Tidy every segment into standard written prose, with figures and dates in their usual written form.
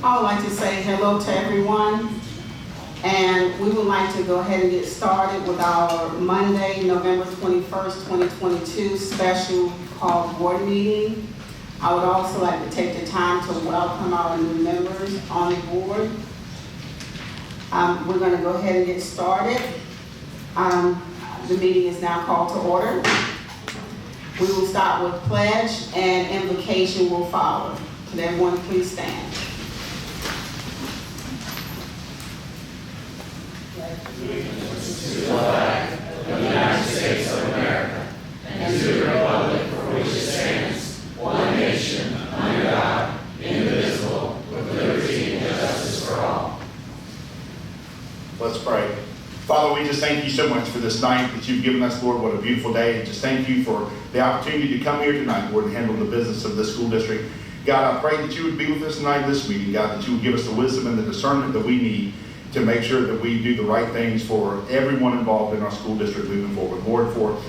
I would like to say hello to everyone, and we would like to go ahead and get started with our Monday, November 21st, 2022 special called board meeting. I would also like to take the time to welcome our new members on the board. We're going to go ahead and get started. The meeting is now called to order. We will start with pledge and invocation will follow. Can everyone please stand? To the flag of the United States of America and to the republic for which it stands, one nation, under God, indivisible, with liberty and justice for all. Let's pray. Father, we just thank you so much for this night that you've given us, Lord. What a beautiful day. And just thank you for the opportunity to come here tonight, Lord, and handle the business of this school district. God, I pray that you would be with us tonight in this meeting, God, that you would give us the wisdom and the discernment that we need to make sure that we do the right things for everyone involved in our school district moving forward. Lord, for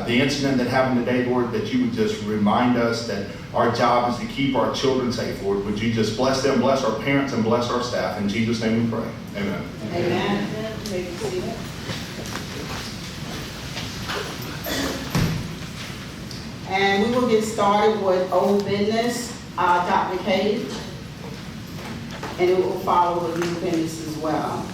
the incident that happened today, Lord, that you would just remind us that our job is to keep our children safe, Lord. Would you just bless them, bless our parents, and bless our staff. In Jesus' name we pray. Amen. Amen. May you see it. And we will get started with old business, Dr. Cade. And it will follow with new business as well.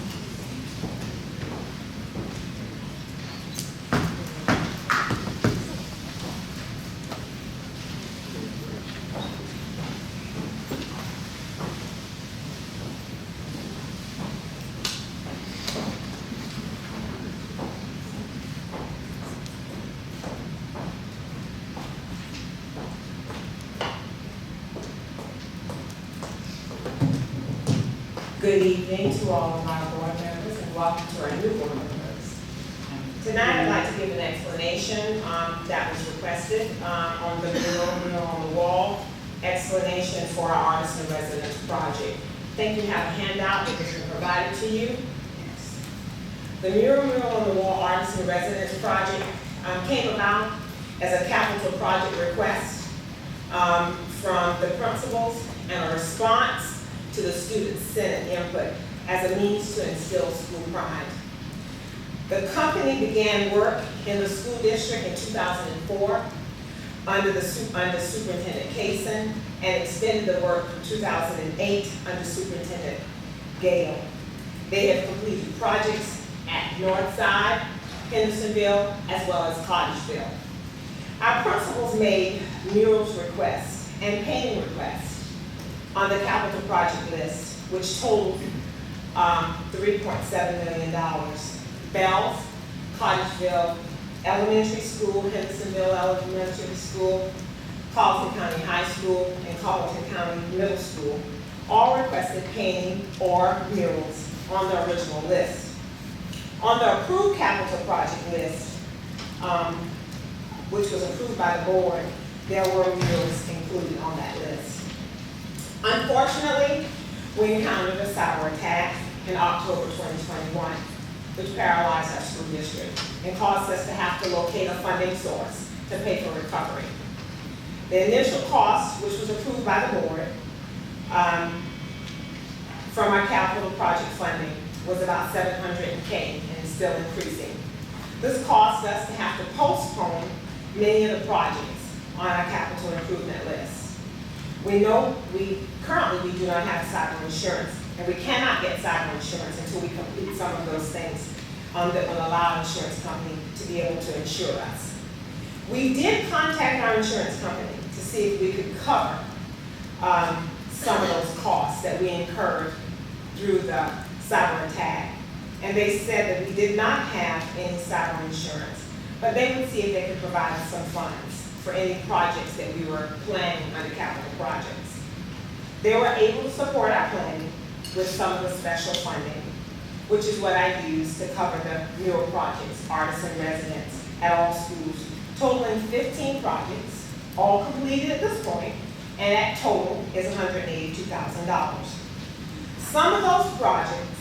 Good evening to all of my board members and welcome to our new board members. Tonight I'd like to give an explanation that was requested on the mural on the wall, explanation for our artists in residence project. I think you have a handout that has been provided to you. Yes. The mural on the wall artists in residence project came about as a capital project request from the principals and a response to the student senate input as a means to instill school pride. The company began work in the school district in 2004 under Superintendent Kaysen and extended the work from 2008 under Superintendent Gale. They have completed projects at Northside, Hendersonville, as well as Cottageville. Our principals made murals requests and painting requests on the capital project list, which totaled $3.7 million. Bells, Cottageville Elementary School, Hendersonville Elementary School, Colleton County High School, and Colleton County Middle School all requested painting or murals on the original list. On the approved capital project list, which was approved by the board, there were murals included on that list. Unfortunately, we encountered a cyber attack in October 2021, which paralyzed our school district and caused us to have to locate a funding source to pay for recovery. The initial cost, which was approved by the board from our capital project funding, was about $700K and is still increasing. This caused us to have to postpone many of the projects on our capital improvement list. We know we do not have cyber insurance, and we cannot get cyber insurance until we complete some of those things that will allow an insurance company to be able to insure us. We did contact our insurance company to see if we could cover some of those costs that we incurred through the cyber attack. And they said that we did not have any cyber insurance, but they would see if they could provide us some funds for any projects that we were planning under capital projects. They were able to support our planning with some of the special funding, which is what I used to cover the mural projects, artists in residence at all schools, totaling 15 projects, all completed at this point, and that total is $182,000. Some of those projects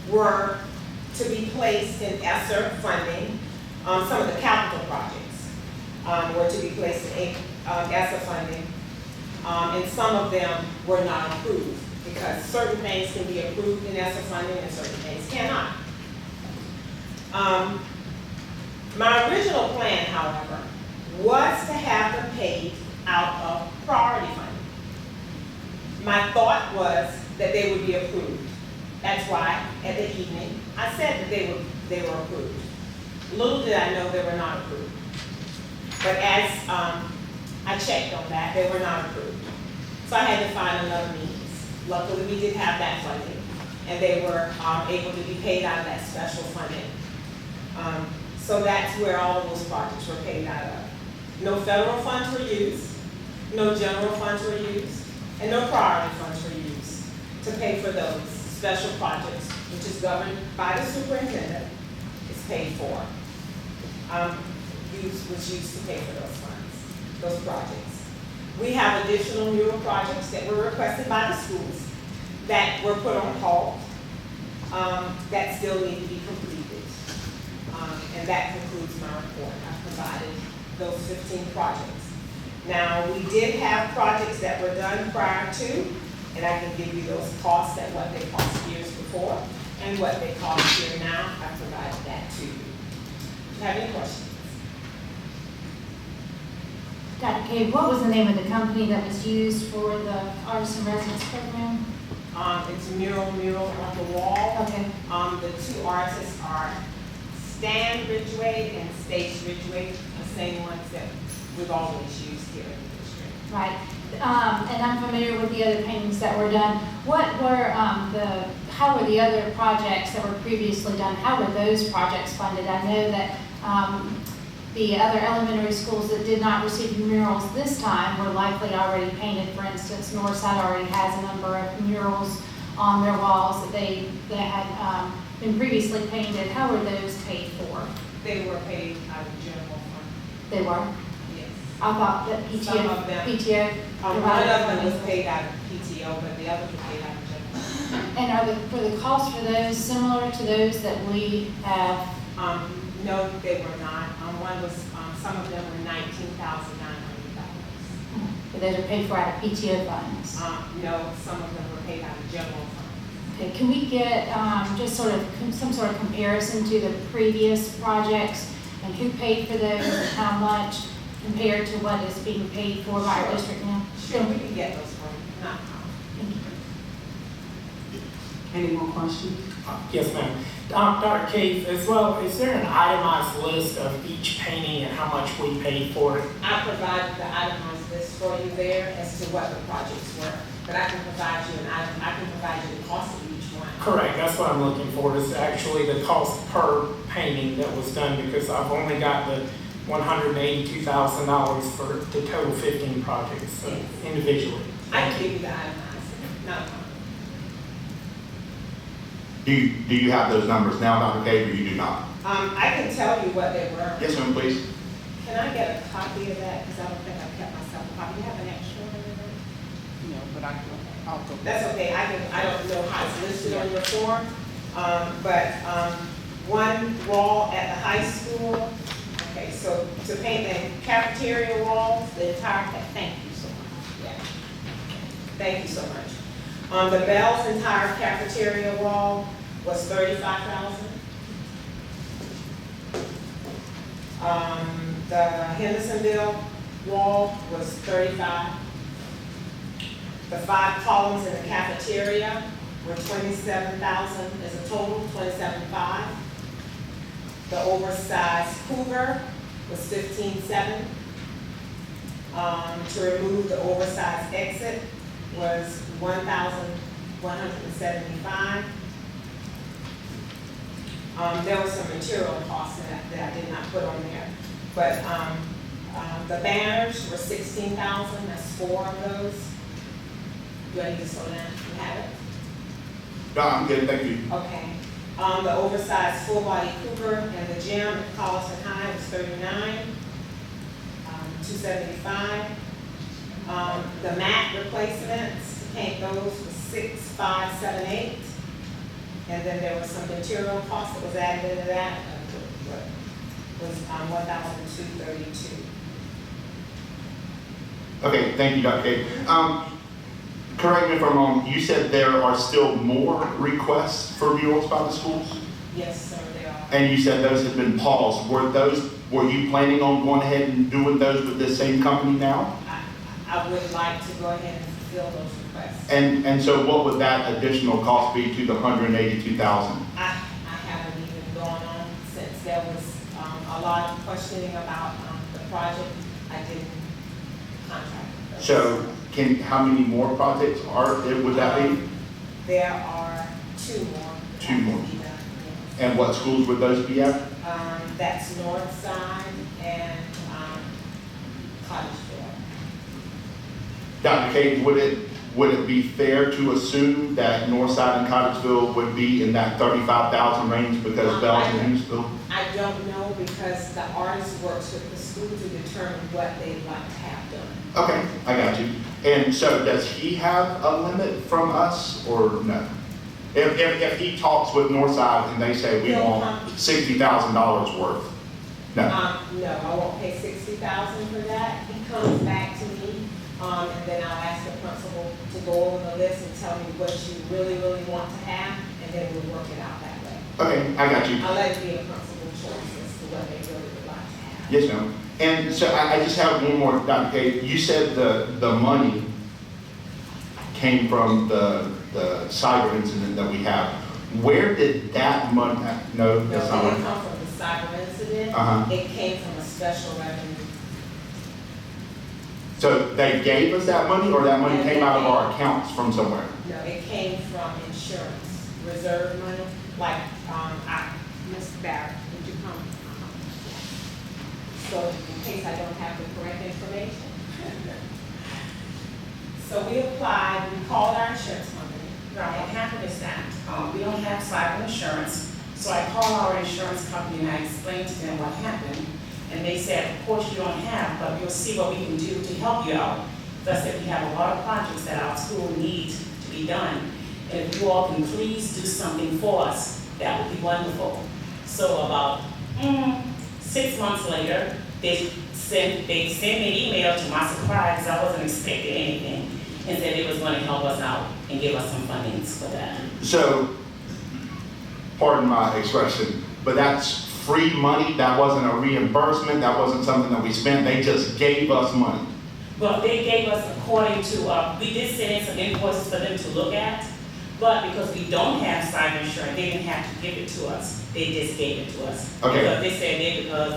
were to be placed in ESSER funding, some of the capital projects were to be placed in ESSER funding, and some of them were not approved because certain things can be approved in ESSER funding and certain things cannot. My original plan, however, was to have them paid out of priority funding. My thought was that they would be approved. That's why, at the evening, I said that they were approved. Little did I know they were not approved. But as I checked on that, they were not approved. So I had to find another means. Luckily, we did have that funding, and they were able to be paid out of that special funding. So that's where all of those projects were paid out of. No federal funds were used, no general funds were used, and no priority funds were used to pay for those special projects, which is governed by the superintendent, is paid for. Was used to pay for those funds, those projects. We have additional mural projects that were requested by the schools that were put on hold, that still need to be completed. And that concludes my report. I provided those 15 projects. Now, we did have projects that were done prior to, and I can give you those costs at what they cost years before and what they cost here now. I provided that to you. Do you have any questions? Dr. Cave, what was the name of the company that was used for the Artists in Residence program? It's Mural on the Wall. Okay. The two artists are Stan Ridgway and Stace Ridgway, the same ones that we've always used here in the district. Right. And I'm familiar with the other paintings that were done. What were how were the other projects that were previously done? How were those projects funded? I know that the other elementary schools that did not receive murals this time were likely already painted. For instance, Northside already has a number of murals on their walls that they had been previously painted. How were those paid for? They were paid out of general fund. They were? Yes. I thought that PTO. Some of them. PTO One provided of them funding. was paid out of PTO, but the others were paid out of general. And are the costs for those similar to those that we have? No, they were not. One was, some of them were $19,900. But those are paid for out of PTO funds. No, some of them were paid out of general fund. Okay, can we get just sort of some sort of comparison to the previous projects and who paid for those and how much compared to what is being paid for by our district now? Sure, we can get those for you. Not a problem. Thank you. Any more questions? Yes, ma'am. Dr. Keith, as well, is there an itemized list of each painting and how much we paid for it? I provided the itemized list for you there as to what the projects were, but I can provide you I can provide you the cost of each one. Correct, that's what I'm looking for, is actually the cost per painting that was done, because I've only got the $182,000 for the total 15 projects, so individually. I can give you the itemized, not a problem. Do you have those numbers now, Dr. Cave, or you do not? I can tell you what they were. Yes, ma'am, please. Can I get a copy of that? Because I don't think I kept myself a copy. You have an extra one in there? No, but I'll go. That's okay. I don't know how it's listed on your form. But one wall at the high school. Okay, so to paint the cafeteria walls, the entire, thank you so much. Yeah. Thank you so much. The Bell's entire cafeteria wall was $35,000. The Hendersonville wall was $35,000. The 5 columns in the cafeteria were $27,000 as a total, $27,500. The oversized cougar was $15,700. To remove the oversized exit was $1,175. There was some material costs that I did not put on there, but the banners were $16,000. That's 4 of those. Do I need to slow down? You have it? No, I'm good, thank you. Okay. The oversized full body cougar and the gym at Colliston High was $275. The mat replacements, to paint those was $6,578. And then there was some material cost that was added into that, was $1,232. Okay, thank you, Dr. Cave. correct me if I'm wrong, you said there are still more requests for murals by the schools? Yes, sir, they are. And you said those had been paused. Were you planning on going ahead and doing those with this same company now? I would like to go ahead and fulfill those requests. And so what would that additional cost be to the $182,000? I haven't even gone on since there was a lot of questioning about the project. I didn't contract with those. So how many more projects would that be? There are 2 more. that Two have to more. be done, yes. And what schools would those be at? That's North Side and Cottageville. Dr. Cade, would it be fair to assume that Northside and Cottageville would be in that 35,000 range because Bells and Hughesville? I don't know because the artist works with the school to determine what they'd like to have done. Okay, I got you. And so does he have a limit from us or no? If he talks with Northside and they say we want $60,000 worth, no? No, I won't pay $60,000 for that. He comes back to me, and then I'll ask the principal to go over the list and tell me what you really, really want to have, and then we'll work it out that way. Okay, I got you. I'll let it be a principal choice as to what they really would like to have. Yes, ma'am. And so I just have one more, Dr. Cade. You said the money came from the cyber incident that we have. Where did that money, no, No, that's it not didn't right. come from the cyber incident. Uh-huh. It came from a special revenue. So they gave us that money or that money came out of our accounts from somewhere? No, it came from insurance, reserve money, like, Ms. Barrett, would you come? So in case I don't have the correct information. So we applied, we called our insurance company. Right, what happened is that we don't have cyber insurance, so I called our insurance company and I explained to them what happened. And they said, of course you don't have, but we'll see what we can do to help you out. So I said, we have a lot of projects that our school needs to be done. And if you all can please do something for us, that would be wonderful. So about 6 months later, they sent me an email to my surprise, I wasn't expecting anything, and said they was going to help us out and give us some fundings for that. So, pardon my expression, but that's free money? That wasn't a reimbursement? That wasn't something that we spent? They just gave us money? Well, they gave us according to, we did send in some invoices for them to look at, but because we don't have cyber insurance, they didn't have to give it to us. They just gave it to us. Okay. Because they said because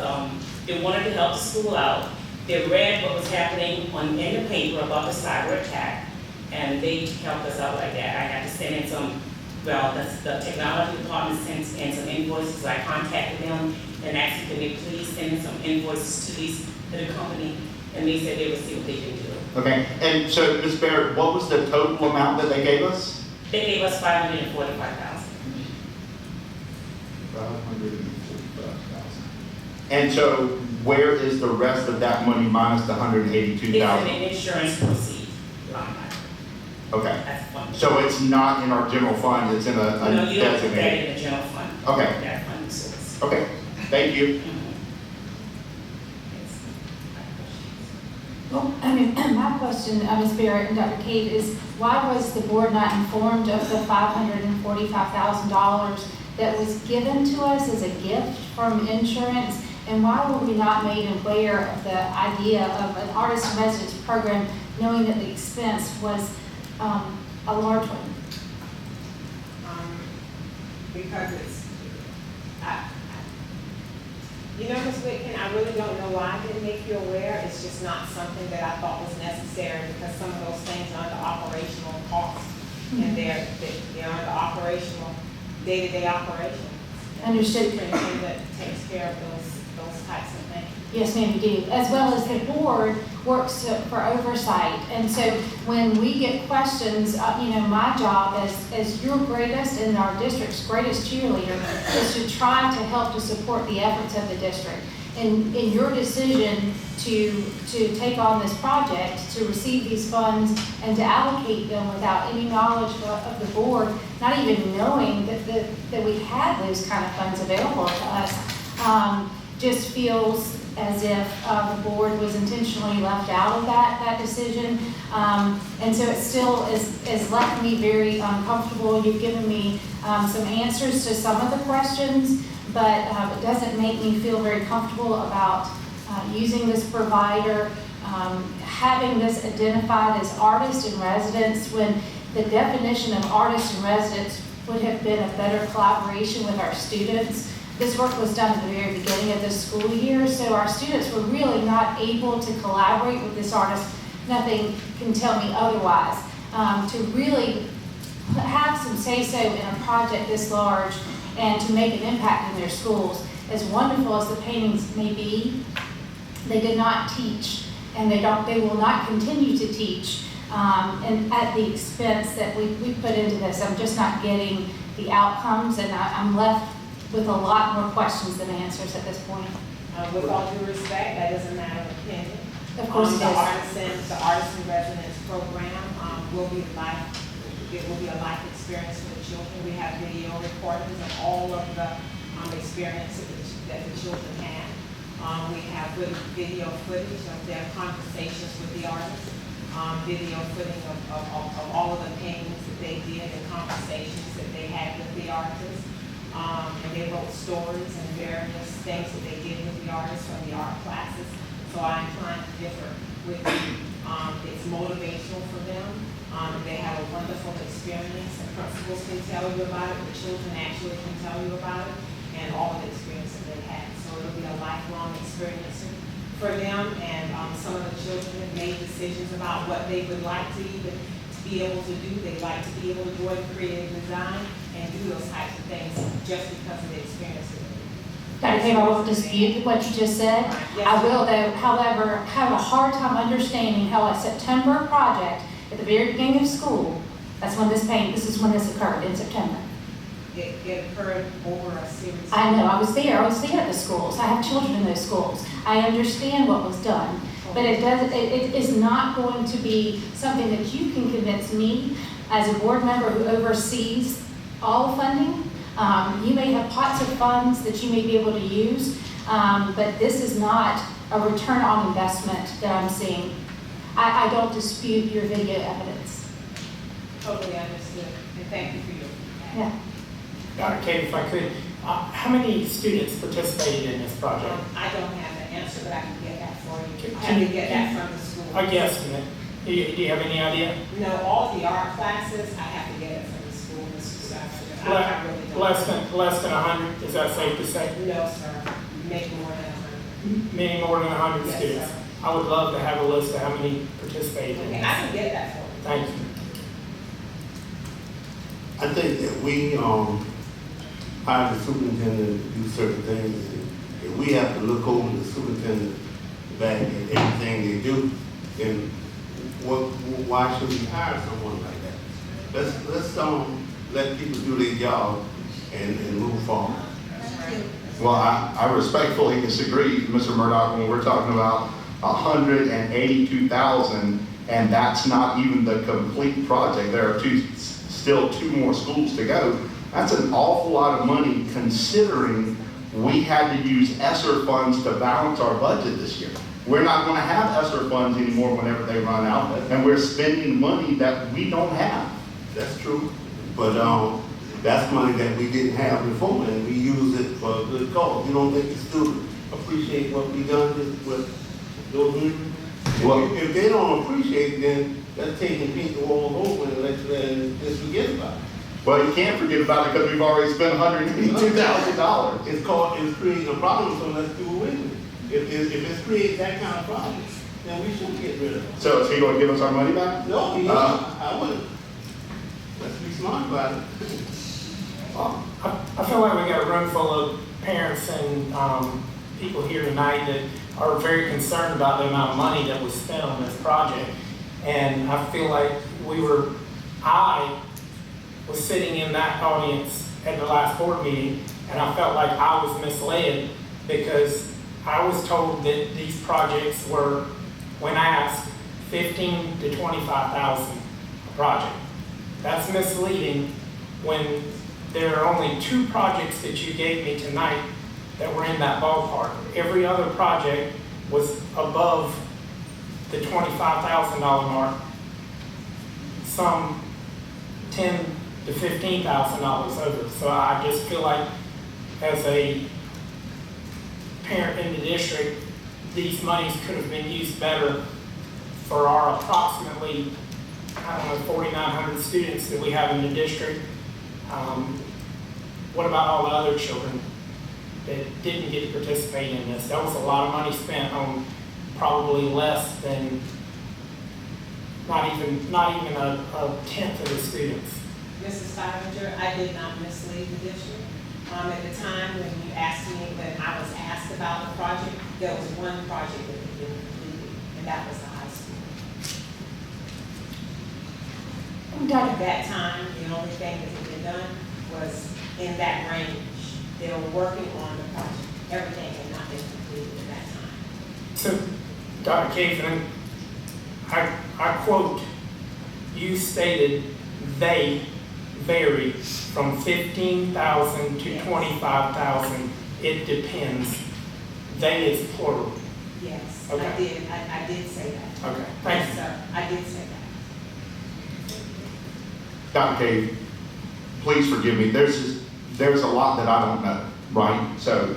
they wanted to help the school out. They read what was happening in the paper about the cyber attack, and they helped us out like that. I had to send in some, the technology department sent in some invoices. I contacted them and asked them, can they please send in some invoices to the company, and they said they would see what they can do. Okay, and so Ms. Barrett, what was the total amount that they gave us? They gave us $545,000. 545,000. And so where is the rest of that money minus the 182,000? It's an insurance proceed line item. Okay, That's fund. so it's not in our general fund, it's in a No, you don't put that designated. in the general fund. Okay. That funding source. Okay, thank you. Well, I mean, my question, Ms. Barrett and Dr. Cade, is why was the board not informed of the $545,000 that was given to us as a gift from insurance? And why were we not made aware of the idea of an artist in residence program, knowing that the expense was a large one? Because it's, you know, Ms. Whitkin, I really don't know why I didn't make you aware. It's just not something that I thought was necessary because some of those things are under operational costs. And they're under operational, day-to-day operations. Understood. The superintendent takes care of those types of things. Yes, ma'am, you do. As well as the board works for oversight. And so when we get questions, my job as your greatest and our district's greatest cheerleader is to try to help to support the efforts of the district. And in your decision to take on this project, to receive these funds and to allocate them without any knowledge of the board, not even knowing that we had those kind of funds available to us, just feels as if the board was intentionally left out of that decision. And so it still is left me very uncomfortable. You've given me some answers to some of the questions, but it doesn't make me feel very comfortable about using this provider, having this identified as artist in residence, when the definition of artist in residence would have been a better collaboration with our students. This work was done at the very beginning of the school year, so our students were really not able to collaborate with this artist. Nothing can tell me otherwise. To really have some say-so in a project this large and to make an impact in their schools, as wonderful as the paintings may be, they did not teach, and they will not continue to teach, and at the expense that we put into this. I'm just not getting the outcomes, and I'm left with a lot more questions than answers at this point. With all due respect, that doesn't matter of opinion. Of course it The does. artist in residence program will be it will be a life experience for the children. We have video recordings of all of the experiences that the children had. We have video footage of their conversations with the artists, video footage of all of the paintings that they did and conversations that they had with the artists. And they wrote stories and various things that they did with the artists from the art classes. So I'm inclined to differ with you. It's motivational for them. They have a wonderful experience. The principals can tell you about it. The children actually can tell you about it and all of the experience that they had. So it'll be a lifelong experience for them. And some of the children have made decisions about what they would like to even be able to do. They like to be able to go and create design and do those types of things just because of the experience that they Dr. Kim, I won't dispute what you just said. Yes. I will, though, however, have a hard time understanding how a September project at the very beginning of school, this is when this occurred, in September. It occurred over a series. I know, I was there at the schools. I have children in those schools. I understand what was done, but it is not going to be something that you can convince me as a board member who oversees all funding. You may have pots of funds that you may be able to use, but this is not a return on investment that I'm seeing. I don't dispute your video evidence. Totally understood, and thank you for your feedback. Yeah. Dr. Kate, if I could, how many students participated in this project? I don't have the answer, but I can get that for you. I Can have you- to get that from the school. A guesstimate. Do you have any idea? No, all the art classes, I have to get it from the school, Mr. Sasser. I really don't. Less than 100, is that safe to say? No, sir, maybe more than 100. Many more than 100 Yes, students. sir. I would love to have a list of how many participated in Okay, this. I can get that for you. Thank you. I think that we, hire the superintendent to do certain things, and we have to look over the superintendent back at everything they do, and why should we hire someone like that? Let's let people do their job and move forward. Well, I respectfully disagree, Mr. Murdoch, when we're talking about 182,000, and that's not even the complete project. There are still two more schools to go. That's an awful lot of money considering we had to use ESSER funds to balance our budget this year. We're not going to have ESSER funds anymore whenever they run out, and we're spending money that we don't have. That's true, but that's money that we didn't have before, and we use it for a good cause. You don't think the students appreciate what we done with those movies? Well- If they don't appreciate it, then let's take and paint the walls over and let's just forget about it. Well, you can't forget about it because we've already spent $182,000. It's creating a problem, so let's do away with it. If it creates that kind of problem, then we should get rid of it. So is he going to give us our money back? No, I wouldn't. Let's be smart about it. I feel like we got a room full of parents and people here tonight that are very concerned about the amount of money that was spent on this project. And I feel like I was sitting in that audience at the last board meeting, and I felt like I was misled because I was told that these projects were, when asked, $15,000 to $25,000 a project. That's misleading when there are only two projects that you gave me tonight that were in that ballpark. Every other project was above the $25,000 mark, some $10,000 to $15,000 over. So I just feel like as a parent in the district, these monies could have been used better for our approximately, 4,900 students that we have in the district. What about all the other children that didn't get to participate in this? That was a lot of money spent on probably less than, not even a tenth of the students. Mrs. Steiger, I did not mislead the district. At the time when you asked me, when I was asked about the project, there was one project that had been completed, and that was the high school. At that time, the only thing that had been done was in that range. They were working on the project. Everything had not been completed at that time. So, Dr. Kagan, I quote, you stated they vary from 15,000 to 25,000. It depends. They is plural. Yes, Okay. I did say that. Okay, thank you. Yes, sir, I did say that. Dr. Cave, please forgive me. There's a lot that I don't know, right? So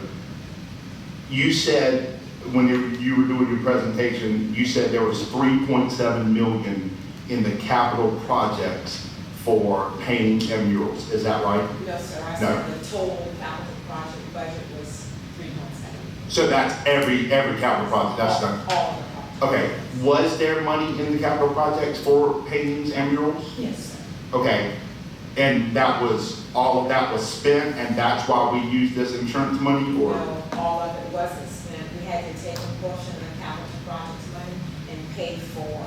you said when you were doing your presentation, you said there was 3.7 million in the capital projects for painting and murals. Is that right? No, sir, I No. said the total capital project budget was 3.7. So that's every capital project that's done. All of the projects. Okay. Was there money in the capital projects for paintings and murals? Yes, sir. Okay. And that was, all of that was spent, and that's why we used this insurance money, or? No, all of it wasn't spent. We had to take a portion of the capital projects money and pay for,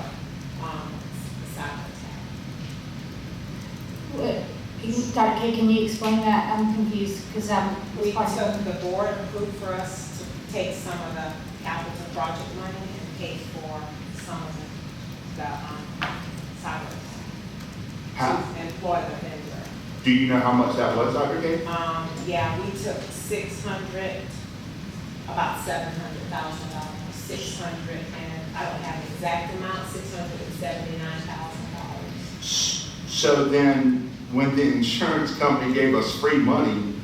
the cyber attack. Dr. K, can you explain that? I'm confused because We took, the board approved for us to take some of the capital project money and pay for some of the cyber attack. How? To employ the vendor. Do you know how much that was, Dr. K? Yeah, we took about $700,000, 600, and I don't have the exact amount, $679,000. So then, when the insurance company gave us free money,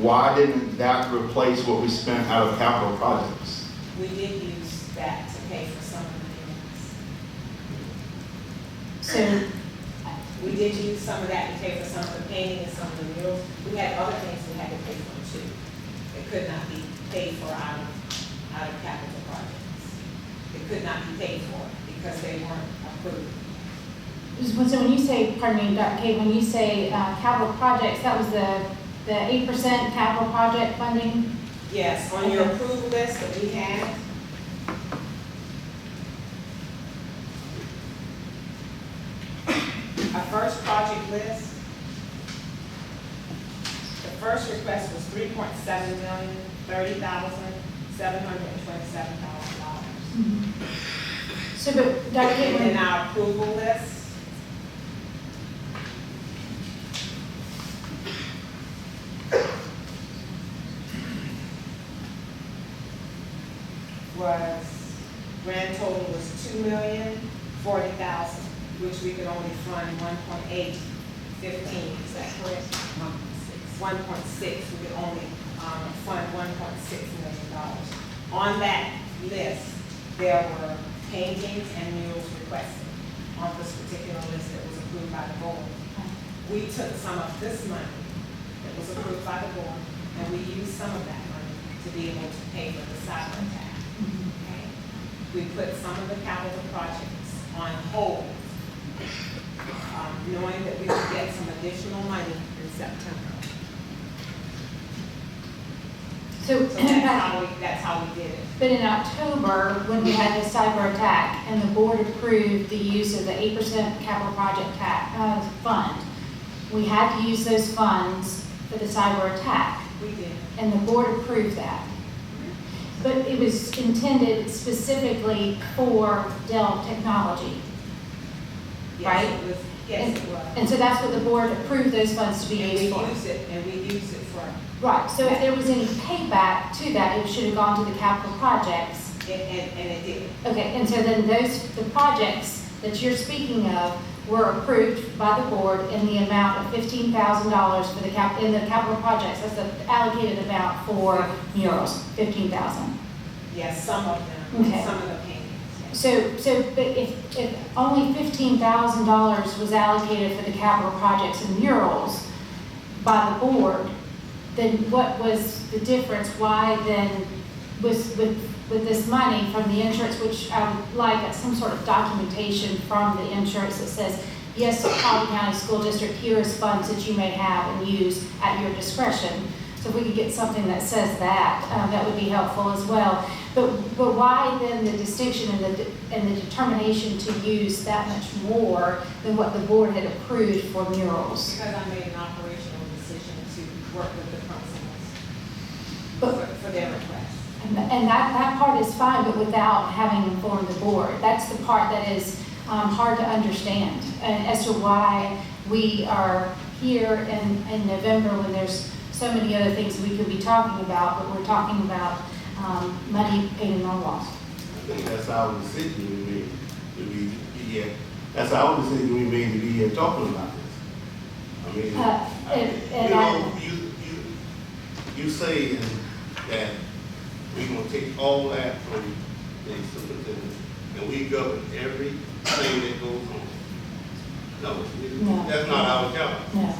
why didn't that replace what we spent out of capital projects? We did use that to pay for some of the things. So, We did use some of that to pay for some of the painting and some of the murals. We had other things we had to pay for too. It could not be paid for out of capital projects. It could not be paid for because they weren't approved. so when you say, pardon me, Dr. K, when you say capital projects, that was the 8% capital project funding? Yes, on your approved list that we had, our first project list, the first request was $3.7,030,727,000. So, but Dr. K, And our approval list was, grand total was $2,040,000, which we could only fund 1.815, is that correct? 1.6, we could only fund $1.6 million. On that list, there were paintings and murals requested on this particular list that was approved by the board. We took some of this money that was approved by the board, and we used some of that money to be able to pay for the cyber attack. Okay? We put some of the capital projects on hold, knowing that we would get some additional money in September. So that's how we did it. But in October, when we had the cyber attack and the board approved the use of the 8% capital project fund, we had to use those funds for the cyber attack. We did. And the board approved that. But it was intended specifically for Dell Technology. Yes, Right? Yes, it was. And so that's what the board approved those funds to be And used we for. use it, and we use it for, Right, so if there was any payback to that, it should have gone to the capital projects. and it did. Okay, and so then the projects that you're speaking of were approved by the board in the amount of $15,000 for in the capital projects. That's the allocated amount for murals, $15,000. Yes, some of them, Okay. some of the paintings. But if only $15,000 was allocated for the capital projects and murals by the board, then what was the difference? Why then was with this money from the insurance, which I would like some sort of documentation from the insurance that says, yes, Colby County School District, here is funds that you may have and use at your discretion. So if we could get something that says that, that would be helpful as well. But why then the distinction and the determination to use that much more than what the board had approved for murals? Because I made an operational decision to work with the principals for their request. And that part is fine, but without having informed the board. That's the part that is hard to understand as to why we are here in November when there's so many other things we could be talking about, but we're talking about money painted on walls. I think that's our decision we made to be here. That's our decision we made to be here talking about this. I mean, you say that we're gonna take all that from the superintendent and we govern everything that goes on. No, that's not our job. No.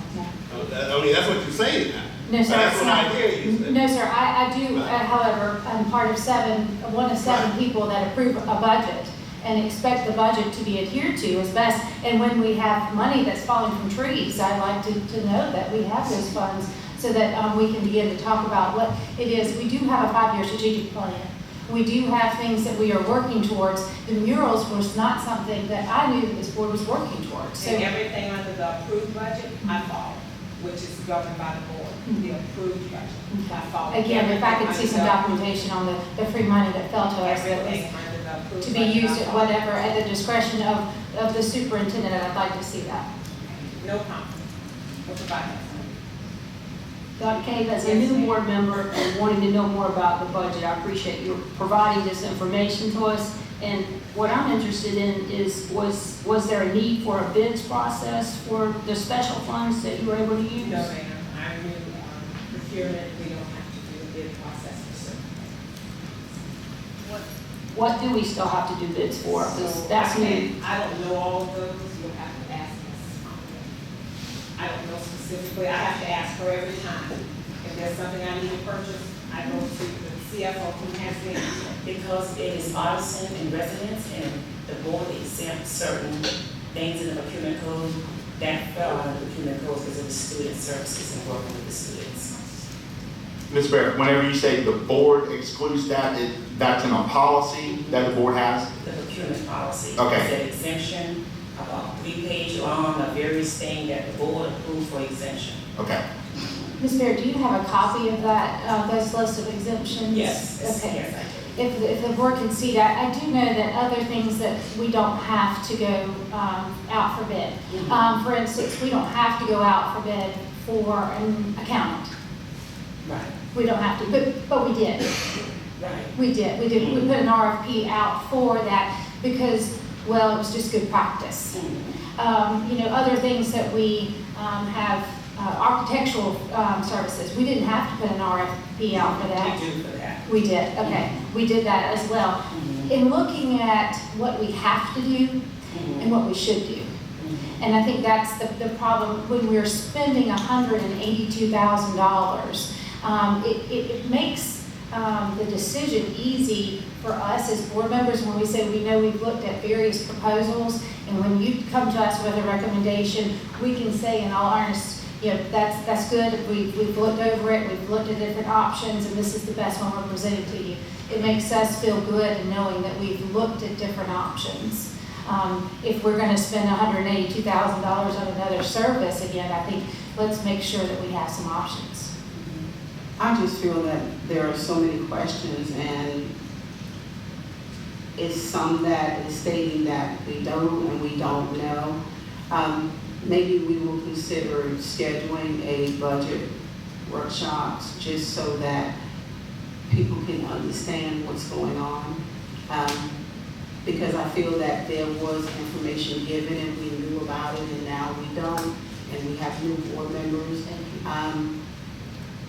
I mean, that's what you're saying now. No, sir. That's what I hear you say. No, sir, I do, however, I'm one of seven people that approve a budget and expect the budget to be adhered to as best. And when we have money that's falling from trees, I like to know that we have those funds so that we can begin to talk about what it is. We do have a 5-year strategic plan. We do have things that we are working towards. The murals was not something that I knew that this board was working towards. So And everything under the approved budget, I follow, which is governed by the board, the approved budget. I follow. again, if I could see some everything documentation on the free money that fell to under us the- that was Everything under the approved to budget. be used I at follow. whatever, at the discretion of the superintendent, and I'd like to see that. No comment. What's about that? Dr. Cave, as a new board member and wanting to know more about the budget, I appreciate you providing this information to us. And what I'm interested in is, was there a need for a bids process for the special funds that you were able to use? No, ma'am. I knew procurement, we don't have to do a bid process for certain things. What do we still have to do bids for? Because So that's new. I don't know all of those, you'll have to ask Ms. Conklin. I don't know specifically, I have to ask her every time. If there's something I need to purchase, I go to the CFO who has the answer. Because it is artisan and residence, and the board exempts certain things in the procurement code that fell out of the procurement code because of the student services and working with the students. Ms. Barrett, whenever you say the board excludes that, that's in a policy that the board has? The procurement policy. Okay. It's an exemption, about 3-page long, of various things that the board approved for exemption. Okay. Ms. Mayor, do you have a copy of that, those lists of exemptions? Yes, Okay. yes, I do. If the board can see that, I do know that other things that we don't have to go out for bid. For instance, we don't have to go out for bid for an accountant. Right, We don't have to, but we did. right. We did. We put an RFP out for that because, well, it was just good practice. Other things that we have, architectural services, we didn't have to put an RFP out for that. We do for that. We did, okay. We did that as well. In looking at what we have to do and what we should do. And I think that's the problem when we're spending $182,000. It makes the decision easy for us as board members when we say we know we've looked at various proposals, and when you come to us with a recommendation, we can say in all earnest, that's good, we've looked over it, we've looked at different options, and this is the best one we're presenting to you. It makes us feel good in knowing that we've looked at different options. If we're going to spend $182,000 on another service, again, I think let's make sure that we have some options. I just feel that there are so many questions, and it's some that is stating that we don't and we don't know. Maybe we will consider scheduling a budget workshops just so that people can understand what's going on. Because I feel that there was information given and we knew about it and now we don't, and we have new board members.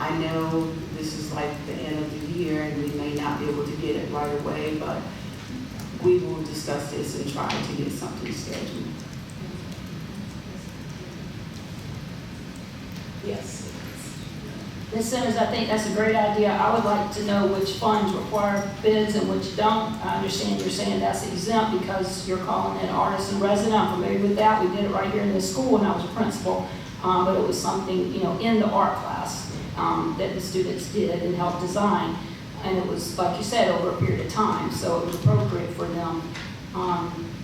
I know this is like the end of the year and we may not be able to get it right away, but we will discuss this and try to get something scheduled. Yes. Ms. Simmons, I think that's a great idea. I would like to know which funds require bids and which don't. I understand you're saying that's exempt because you're calling it artist and resident. I'm familiar with that. We did it right here in this school when I was a principal. But it was something, in the art class that the students did and helped design. And it was, like you said, over a period of time, so it was appropriate for them.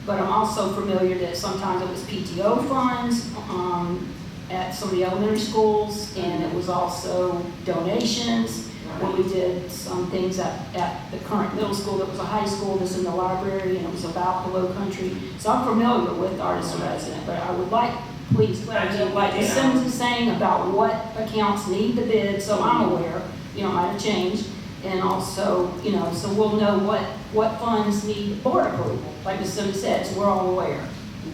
But I'm also familiar that sometimes it was PTO funds at some of the elementary schools, and it was also donations. When we did some things at the current middle school that was a high school, this in the library, and it was about the Low Country. So I'm familiar with artist and resident, but I would like, please, clarity, like Ms. Simmons is saying, about what accounts need the bid, so I'm aware, it might have changed. And also, so we'll know what funds need board approval, like Ms. Simmons said, so we're all aware.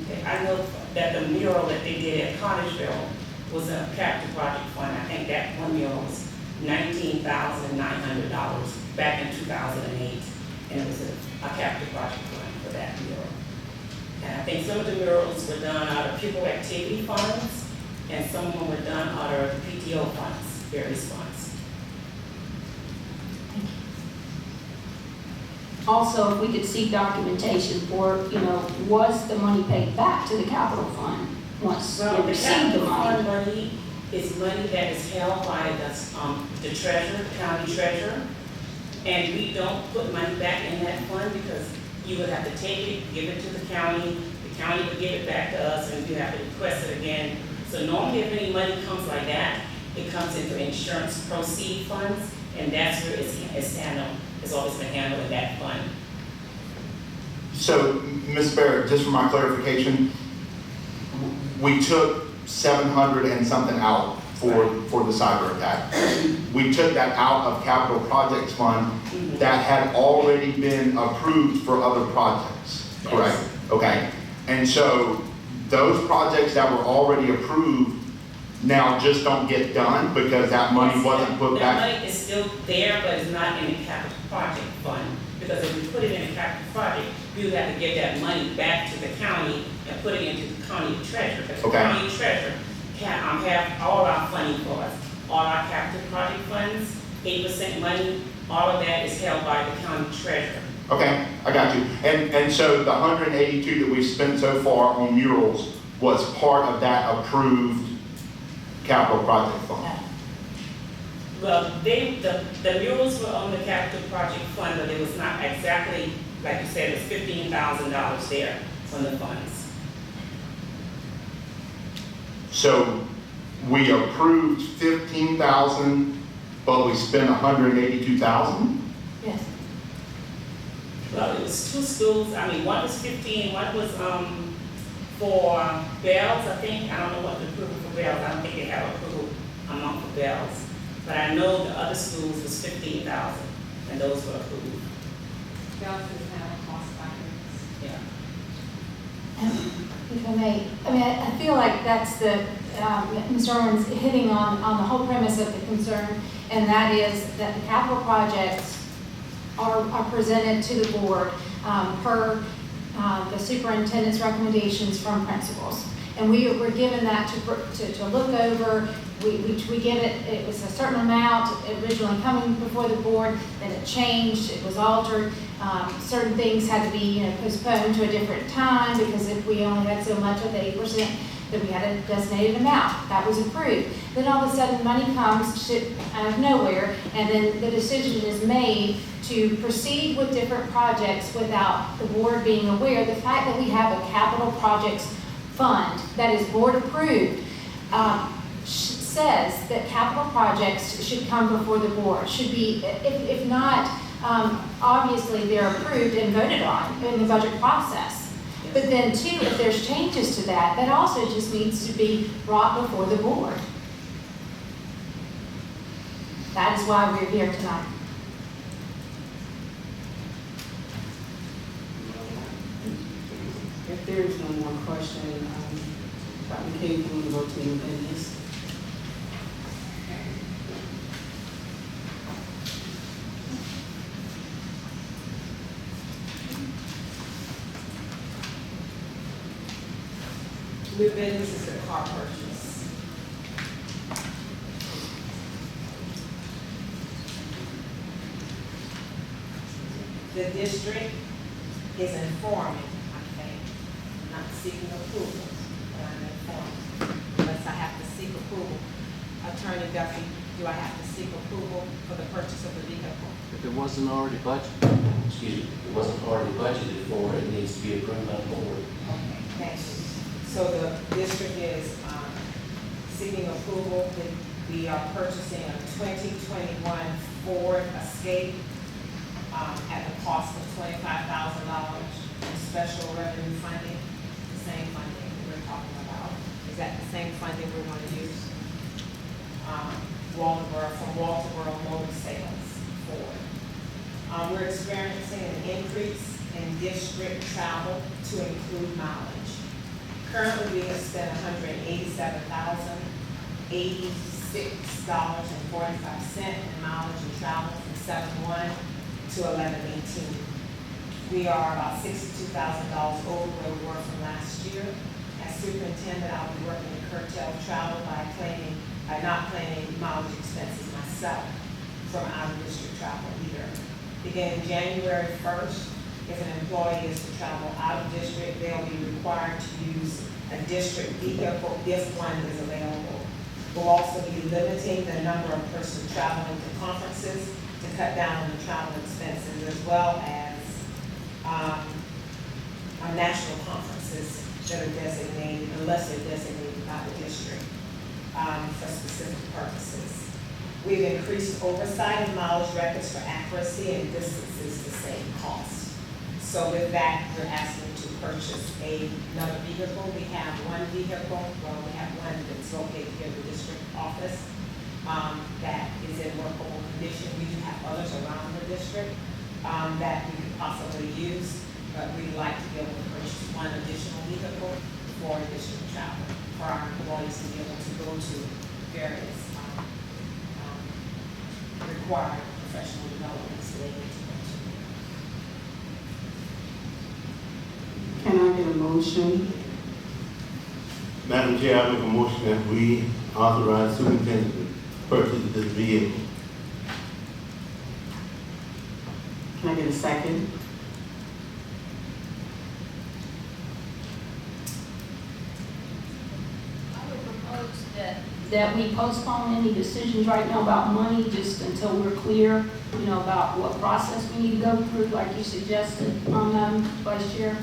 Okay, I know that the mural that they did at Cottageville was a captive project fund. I think that one mural was $19,900 back in 2008, and it was a captive project fund for that mural. And I think some of the murals were done out of pupil activity funds, and some of them were done out of PTO funds, various funds. Also, if we could see documentation for, was the money paid back to the capital fund once Well, we the received the capital fund money? money is money that is held by the treasurer, county treasurer, and we don't put money back in that fund because you would have to take it, give it to the county would give it back to us, and you have to request it again. So normally if any money comes like that, it comes into insurance proceed funds, and that's where it's handled. It's always been handled in that fund. So, Ms. Barrett, just for my clarification, we took 700 and something out for the cyber attack. We took that out of capital projects fund that had already been approved for other projects, correct? Yes. Okay, and so those projects that were already approved now just don't get done because that money wasn't put back? That money is still there, but it's not in the capital project fund. Because if we put it in a capital project, we would have to give that money back to the county and put it into the county treasurer. Because the county treasurer can have all our funding for us. All our capital project funds, 8% money, all of that is held by the county treasurer. Okay, I got you. And so the 182 that we've spent so far on murals was part of that approved capital project fund? Well, the murals were on the capital project fund, but it was not exactly, like you said, it was $15,000 there on the funds. So we approved 15,000, but we spent 182,000? Yes. Well, it was two schools, one was 15, one was, for bells, I think. I don't know what the approval for bells, I don't think they have approval amount for bells. But I know the other schools was 15,000, and those were approved. Bells is now cost factors. Yeah. If I may, I feel like that's the, Mr. Irwin's hitting on the whole premise of the concern, and that is that the capital projects are presented to the board per the superintendent's recommendations from principals. And we're given that to look over. We give it was a certain amount originally coming before the board, then it changed, it was altered. Certain things had to be postponed to a different time because if we only had so much of the 8%, then we had a designated amount. That was approved. Then all of a sudden money comes out of nowhere, and then the decision is made to proceed with different projects without the board being aware. The fact that we have a capital projects fund that is board approved says that capital projects should come before the board, should be, if not, obviously they're approved and voted on in the budget process. But then too, if there's changes to that, that also just needs to be brought before the board. That is why we're here tonight. If there is no more question, Dr. McKay, we will go to new business. New business is the car purchase. The district is informing, I think, not seeking approval, but I'm informing. Unless I have to seek approval. Attorney Duffy, do I have to seek approval for the purchase of the vehicle? If it wasn't already budgeted. Excuse me, it wasn't already budgeted for, it needs to be approved by the board. Okay, thank you. So the district is seeking approval that we are purchasing a 2021 Ford Escape at the cost of $25,000 in special revenue funding, the same funding we're talking about. Is that the same funding we're going to use? From Walterboro Motor Sales Ford. We're experiencing an increase in district travel to include mileage. Currently, we have spent $187,086.45 in mileage and travel from 7/1 to 11/18. We are about $62,000 over where we were from last year. As superintendent, I'll be working to curtail travel by not claiming mileage expenses myself from out-of-district travel either. Beginning January 1st, if an employee is to travel out of district, they'll be required to use a district vehicle if one is available. We'll also be limiting the number of persons traveling to conferences to cut down on the travel expenses, as well as our national conferences that are designated, unless they're designated by the district for specific purposes. We've increased oversight of mileage records for accuracy and distances to save costs. So with that, we're asking to purchase another vehicle. We have one vehicle, we have one that's located here in the district office that is in workable condition. We do have others around the district that we could possibly use, but we'd like to be able to purchase one additional vehicle for district travel, for our employees to be able to go to various required professional developments they need to go to. Can I get a motion? Madam Chair, I make a motion that we authorize superintendent to purchase this vehicle. Can I get a second? I would propose that we postpone any decisions right now about money just until we're clear, about what process we need to go through, like you suggested, Vice Chair.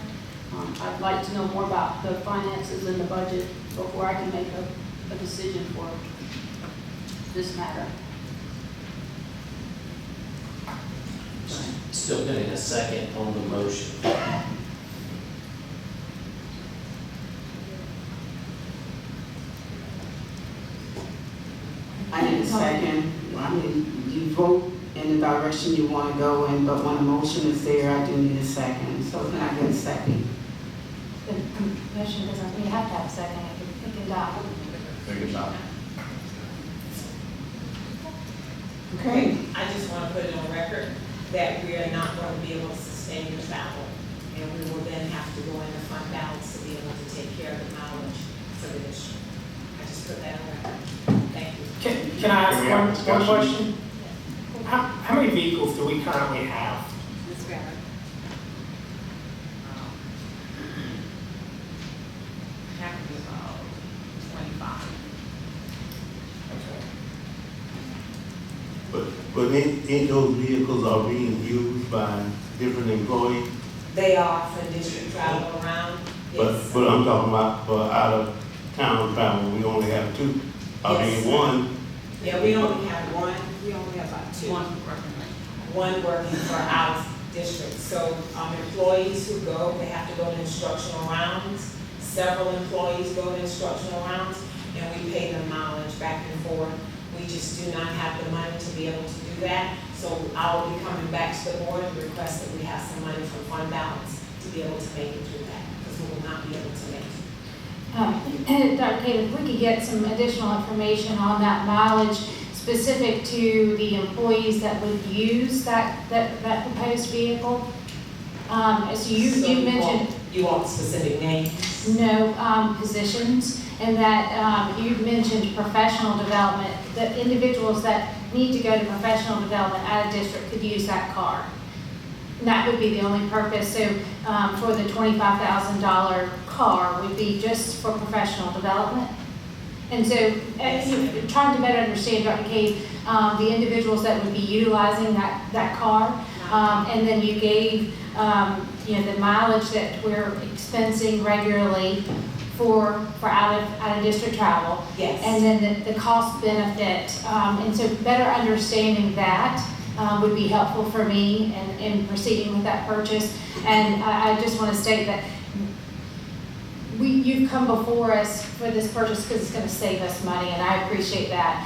I'd like to know more about the finances and the budget before I can make a decision for this matter. Still getting a second on the motion. I need a second. I mean, you vote in the direction you want to go in, but when a motion is there, I do need a second. So can I get a second? The commission doesn't, we have to have a second, it can die. Take it out. Okay. I just want to put it on record that we are not going to be able to sustain the travel. And we will then have to go into fund balance to be able to take care of the mileage for the district. I just put that on record. Thank you. Can I Can we have ask one discussion? question? How many vehicles do we currently have? Ms. Barrett? Have to be about 25. But ain't those vehicles are being used by different employees? They are for district travel around. Yes. But I'm talking about for out of town travel, we only have two. I Yes. mean, one, Yeah, we only have one, we only have about two. One working for district. So employees who go, they have to go to instructional rounds. Several employees go to instructional rounds, and we pay them mileage back and forth. We just do not have the money to be able to do that. So I will be coming back to the board and request that we have some money from fund balance to be able to make it through that, because we will not be able to make it. Dr. Kate, if we could get some additional information on that mileage specific to the employees that would use that proposed vehicle. As you mentioned. You want specific names? No, positions, and that you mentioned professional development, that individuals that need to go to professional development out of district could use that car. And that would be the only purpose. So for the $25,000 car would be just for professional development. And so trying to better understand, Dr. Cade, the individuals that would be utilizing that car, and then you gave the mileage that we're expensing regularly for out of district travel. Yes. And then the cost benefit. And so better understanding that would be helpful for me in proceeding with that purchase. And I just want to state that you've come before us for this purchase because it's going to save us money, and I appreciate that.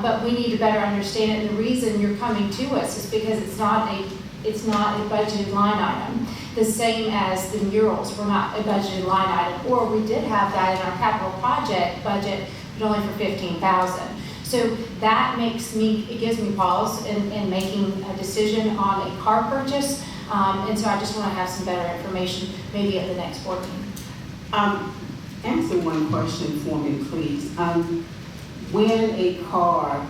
But we need to better understand it. And the reason you're coming to us is because it's not a budgeted line item. The same as the murals were not a budgeted line item, or we did have that in our capital project budget, but only for $15,000. So that it gives me pause in making a decision on a car purchase. And so I just want to have some better information maybe at the next board meeting. Answer one question for me, please. When a car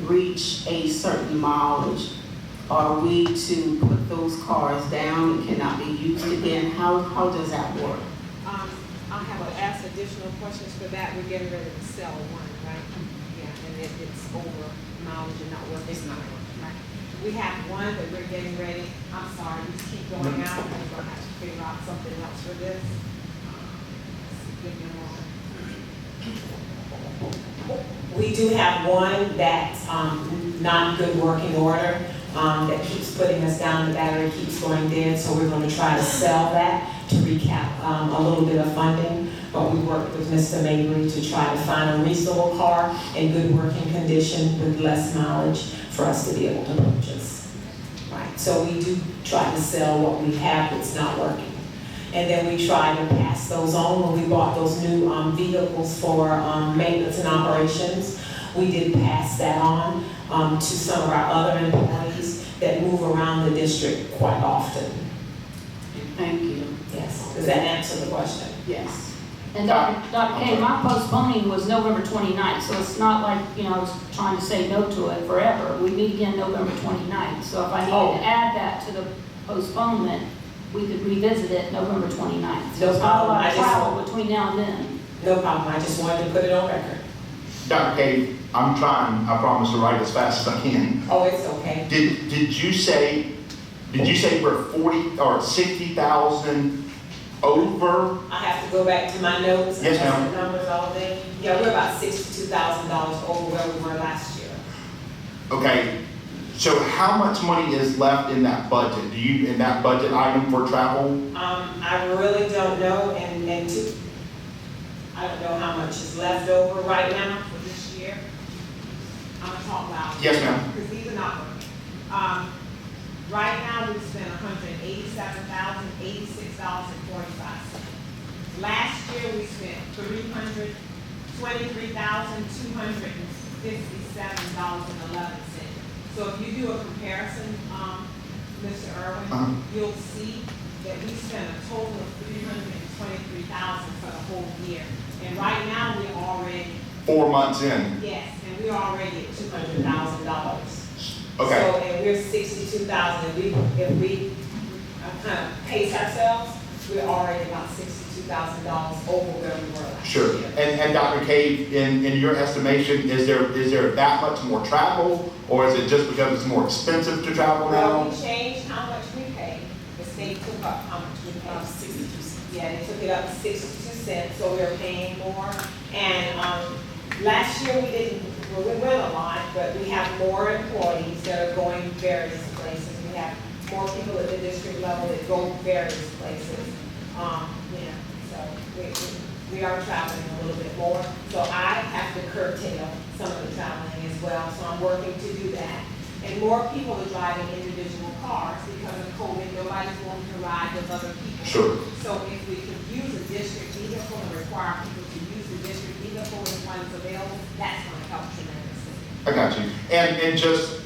reach a certain mileage, are we to put those cars down and cannot be used again? How does that work? I'll have to ask additional questions for that. We're getting ready to sell one, right? Yeah, and it's over mileage and not working. It's not working, right? We have one, but we're getting ready. I'm sorry, we just keep going out. We're gonna have to figure out something else for this. Give me a moment. We do have one that's not in good working order, that keeps putting us down. The battery keeps going dead, so we're going to try to sell that to recap a little bit of funding. But we worked with Mr. Mabry to try to find a reasonable car in good working condition with less mileage for us to be able to purchase. Right. So we do try to sell what we have that's not working. And then we try to pass those on. When we bought those new vehicles for maintenance and operations, we did pass that on to some of our other employees that move around the district quite often. Thank you. Yes. Does that answer the question? Yes. And Dr. Kay, my postponing was November 29th, so it's not like, I was trying to say no to it forever. We meet again November 29th, so if I needed to add that to the postponement, we could revisit it November 29th. So it's not a lot of travel between now and then. No problem. I just wanted to put it on record. Dr. Cade, I'm trying, I promise to write as fast as I can. Oh, it's okay. Did you say we're 40 or 60,000 over? I have to go back to my notes. Yes, ma'am. And the numbers all day. Yeah, we're about $62,000 over where we were last year. Okay, so how much money is left in that budget? In that budget item for travel? I really don't know, I don't know how much is left over right now for this year. I'm gonna talk loud. Yes, ma'am. Because these are not working. Right now, we've spent $187,086.45. Last year, we spent $323,257.11. So if you do a comparison, Mr. Irwin, you'll see that we spent a total of $323,000 for the whole year. And right now, we're already 4 months in. Yes, and we're already at $200,000. Okay. So, and we're 62,000. If we kind of pace ourselves, we're already about $62,000 over where we were last Sure. year. And Dr. Cade, in your estimation, is there that much more travel, or is it just because it's more expensive to travel Well, now? we changed how much we pay. The state took up how much we pay. 62 cents. Yeah, they took it up to 62 cents, so we're paying more. And last year we went a lot, but we have more employees that are going various places. We have more people at the district level that go various places. Yeah, so we are traveling a little bit more. So I have to curtail some of the traveling as well, so I'm working to do that. And more people are driving individual cars because of COVID. Nobody's wanting to ride with other people. Sure. So if we could use a district vehicle and require people to use the district vehicle when one's available, that's going to help tremendously. I got you. And just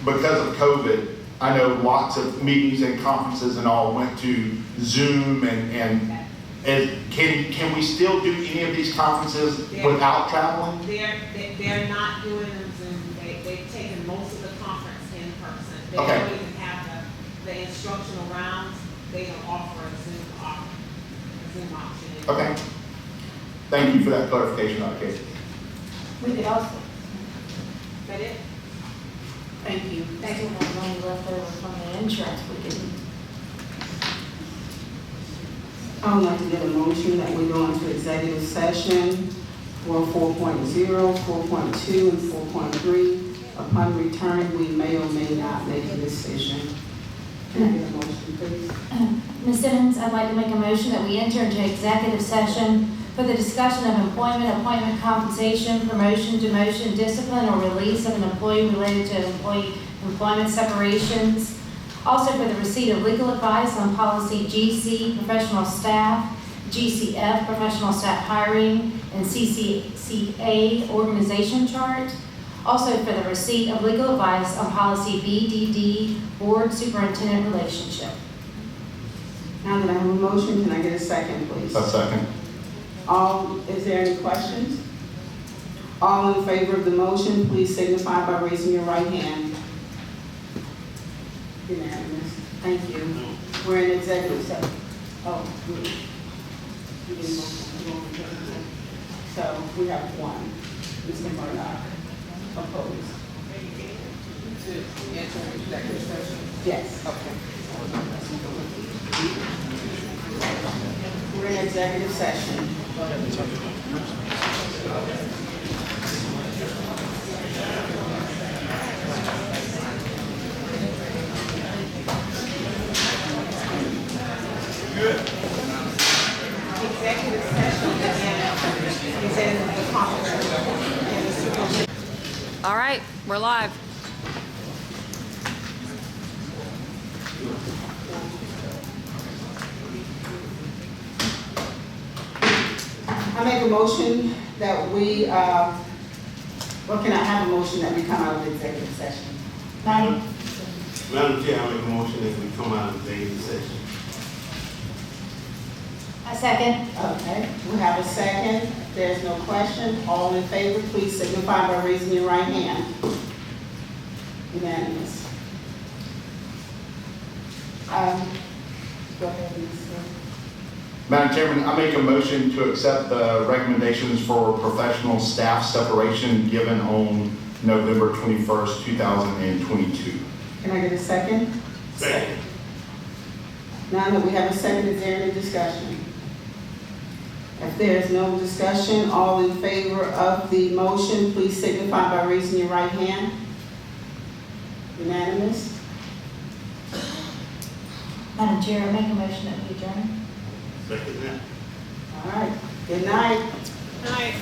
because of COVID, I know lots of meetings and conferences and all went to Zoom and can we still do any of these conferences without traveling? They're not doing them Zoom. They've taken most of the conference in person. They Okay. don't even have the instructional rounds. They don't offer a Zoom option. Okay. Thank you for that clarification, Dr. Casey. We could also, Is that it? Thank you. thank you for money left over from the insurance, we could. I would like to get a motion that we go into executive session for 4.0, 4.2, and 4.3. Upon return, we may or may not make a decision. Can I get a motion, please? Ms. Simmons, I'd like to make a motion that we enter into executive session for the discussion of employment, appointment, compensation, promotion, demotion, discipline, or release of an employee related to employee employment separations. Also for the receipt of legal advice on policy GC, professional staff, GCF, professional staff hiring, and CCCA, organization chart. Also for the receipt of legal advice on policy BDD, board superintendent relationship. Now that I have a motion, can I get a second, please? A second. Is there any questions? All in favor of the motion, please signify by raising your right hand. Unanimous. Thank you. We're in executive session. Oh, you didn't vote. So we have one. Mr. Murdock. Opposed. To enter executive session. Yes. Okay. We're in executive session. Executive session is in the conference room. All right, we're live. I make a motion that we, well, can I have a motion that we come out of the executive session? Madam Chair, I make a motion that we come out of the executive session. A second. Okay, we have a second. If there's no question, all in favor, please signify by raising your right hand. Unanimous. Go ahead, Mr. Madam Chairman, I make a motion to accept the recommendations for professional staff separation given on November 21st, 2022. Can I get a second? Second. Now that we have a second, is there any discussion? If there is no discussion, all in favor of the motion, please signify by raising your right hand. Unanimous? Madam Chair, I make a motion that we adjourn. Second that. All right, good night. All right.